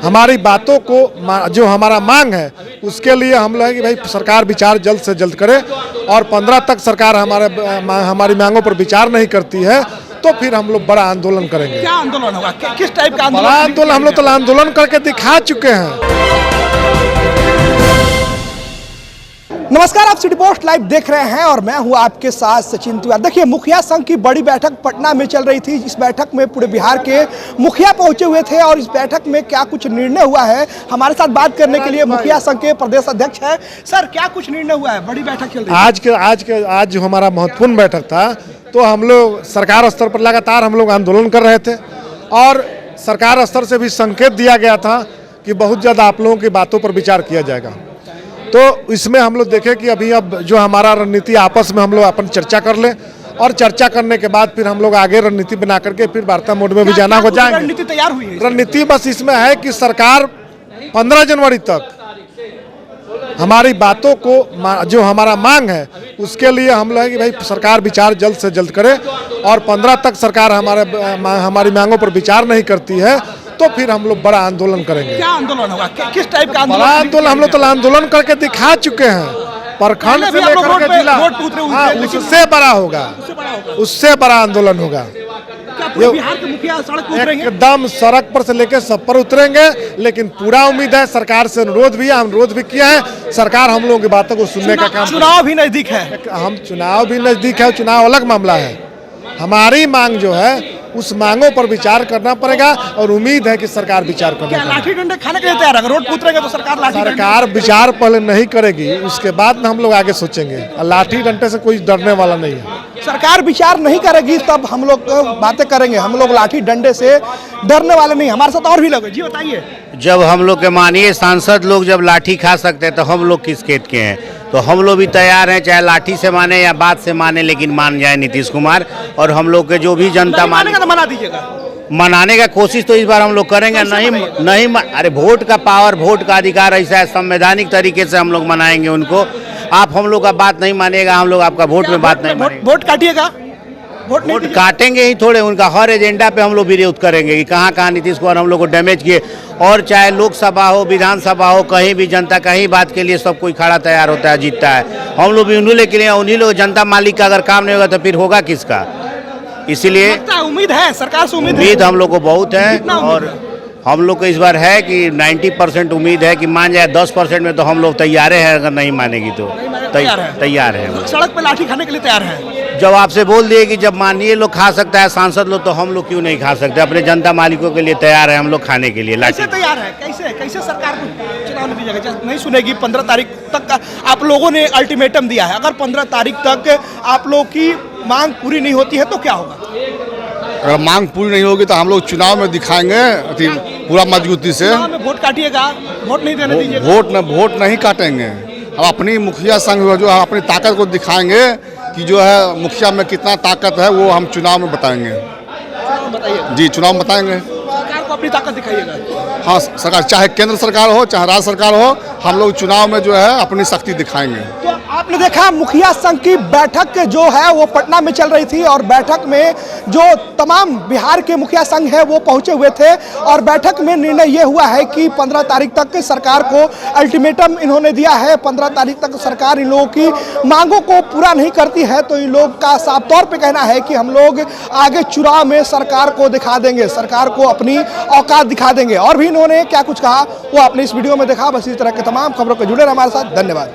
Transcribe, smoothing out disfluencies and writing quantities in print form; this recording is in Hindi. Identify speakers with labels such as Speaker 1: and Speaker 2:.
Speaker 1: हमारी बातों को जो हमारा मांग है उसके लिए हम लोग कि भाई सरकार विचार जल्द से जल्द करे, और 15 तक सरकार हमारी मांगों पर विचार नहीं करती है तो फिर हम लोग बड़ा आंदोलन करेंगे।
Speaker 2: क्या आंदोलन होगा, किस टाइप का
Speaker 1: बड़ा आंदोलन? हम लोग तो आंदोलन करके दिखा चुके हैं।
Speaker 2: नमस्कार, आप सिटी पोस्ट लाइव देख रहे हैं और मैं हूं आपके साथ सचिन तिवारी। देखिए, मुखिया संघ की बड़ी बैठक पटना में चल रही थी। इस बैठक में पूरे बिहार के मुखिया पहुंचे हुए थे और इस बैठक में क्या कुछ निर्णय हुआ है, हमारे साथ बात करने के लिए मुखिया संघ के प्रदेश अध्यक्ष हैं। सर, क्या कुछ निर्णय हुआ है? बड़ी बैठक चल रही है।
Speaker 1: आज जो हमारा महत्वपूर्ण बैठक था, तो हम लोग सरकार स्तर पर लगातार हम लोग आंदोलन कर रहे थे और सरकार स्तर से भी संकेत दिया गया था कि बहुत ज़्यादा आप लोगों की बातों पर विचार किया जाएगा। तो इसमें हम लोग देखें कि अभी अब जो हमारा रणनीति आपस में हम लोग अपन चर्चा कर लें और चर्चा करने के बाद फिर हम लोग आगे रणनीति बना करके फिर वार्ता मोड में भी जाना हो जाएंगे।
Speaker 2: रणनीति तैयार हुई है?
Speaker 1: रणनीति बस इसमें है कि सरकार 15 जनवरी तक हमारी बातों को जो हमारा मांग है उसके लिए हम लोग कि भाई सरकार विचार जल्द से जल्द करे, और 15 तक सरकार हमारी मांगों पर विचार नहीं करती है तो फिर हम लोग बड़ा आंदोलन करेंगे।
Speaker 2: क्या आंदोलन होगा, किस टाइप का
Speaker 1: बड़ा आंदोलन? हम लोग तो आंदोलन करके दिखा चुके हैं। प्रखंड से लेकर के जिला, हाँ, उससे बड़ा होगा, उससे बड़ा आंदोलन होगा।
Speaker 2: बिहार के मुखिया सड़क पर उतरेंगे? एकदम
Speaker 1: सड़क पर से लेकर सब पर उतरेंगे, लेकिन पूरा उम्मीद है, सरकार से अनुरोध भी है, हम अनुरोध भी किया है, सरकार हम लोगों की बातों को सुनने का काम।
Speaker 2: चुनाव भी नजदीक है।
Speaker 1: हम चुनाव भी नजदीक है, चुनाव अलग मामला है। हमारी मांग जो है उस मांगों पर विचार करना पड़ेगा और उम्मीद है कि सरकार विचार करेगी।
Speaker 2: लाठी डंडे खाने के लिए तैयार है? रोड पर उतरेंगे तो सरकार
Speaker 1: विचार पहले नहीं करेगी, उसके बाद में हम लोग आगे सोचेंगे। लाठी डंडे से कोई डरने वाला नहीं है।
Speaker 2: सरकार विचार नहीं करेगी तब हम लोग बातें करेंगे। हम लोग लाठी डंडे से डरने वाले नहीं। हमारे साथ और भी लोग हैं। जी बताइए।
Speaker 3: जब हम लोग के माननीय सांसद लोग जब लाठी खा सकते हैं तो हम लोग किस खेत के हैं? तो हम लोग भी तैयार हैं, चाहे लाठी से माने या बात से माने, लेकिन मान जाए नीतीश कुमार। और हम लोग के जो भी जनता
Speaker 2: मानेगा तो मना दीजिएगा।
Speaker 3: मनाने का कोशिश तो इस बार हम लोग करेंगे। नहीं अरे वोट का पावर, वोट का अधिकार ऐसा है, संवैधानिक तरीके से हम लोग मनाएंगे उनको। आप हम लोग का बात नहीं मानेगा, हम लोग आपका वोट में बात नहीं मानेंगे।
Speaker 2: वोट काटिएगा?
Speaker 3: वोट काटेंगे ही थोड़े, उनका हर एजेंडा पे हम लोग विरोध करेंगे कि कहाँ कहाँ नीतीश कुमार हम लोग को डैमेज किए। और चाहे लोकसभा हो, विधानसभा हो, कहीं भी जनता कहीं बात के लिए सब कोई खड़ा तैयार होता है, जीतता है। हम लोग भी उन्हीं के लिए, उन्हीं लोग जनता मालिक का अगर काम नहीं होगा तो फिर होगा किसका? इसीलिए
Speaker 2: उम्मीद है, सरकार से
Speaker 3: उम्मीद हम लोग को बहुत है। और हम लोग को इस बार है कि 90% उम्मीद है कि मान जाए। 10% में तो हम लोग तैयार हैं, अगर नहीं मानेगी तो तैयार है।
Speaker 2: सड़क पे लाठी खाने के लिए तैयार है।
Speaker 3: जब आपसे बोल दिए कि जब माननीय लोग खा सकता है, सांसद लोग, तो हम लोग क्यों नहीं खा सकते? अपने जनता मालिकों के लिए तैयार है हम लोग खाने के लिए।
Speaker 2: कैसे तैयार है? कैसे सरकार को चुनाव नहीं दीजिएगा? नहीं सुनेगी। 15 तारीख तक आप लोगों ने अल्टीमेटम दिया है। अगर 15 तारीख तक आप लोग की मांग पूरी नहीं होती है तो क्या होगा?
Speaker 4: अगर मांग पूरी नहीं होगी तो हम लोग चुनाव में दिखाएंगे पूरा मजबूती से।
Speaker 2: वोट काटिएगा? वोट नहीं देने दीजिएगा?
Speaker 4: वोट नहीं काटेंगे। हम अपनी मुखिया संघ जो है अपनी ताकत को दिखाएंगे कि जो है मुखिया में कितना ताकत है, वो हम चुनाव में बताएंगे। जी, चुनाव में बताएंगे।
Speaker 2: सरकार को अपनी ताकत दिखाइएगा।
Speaker 4: हाँ, सरकार चाहे केंद्र सरकार हो चाहे राज्य सरकार हो, हम लोग चुनाव में जो है अपनी शक्ति दिखाएंगे।
Speaker 2: तो आपने देखा, मुखिया संघ की बैठक जो है वो पटना में चल रही थी और बैठक में जो तमाम बिहार के मुखिया संघ है वो पहुंचे हुए थे और बैठक में निर्णय ये हुआ है कि 15 तारीख तक सरकार को अल्टीमेटम इन्होंने दिया है। 15 तारीख तक सरकार इन लोगों की मांगों को पूरा नहीं करती है तो इन लोग का साफ तौर पे कहना है कि हम लोग आगे चुनाव में सरकार को दिखा देंगे, सरकार को अपनी औकात दिखा देंगे। और भी इन्होंने क्या कुछ कहा वो आपने इस वीडियो में देखा। बस इस तरह के तमाम खबरों के जुड़े रहे हमारे साथ। धन्यवाद।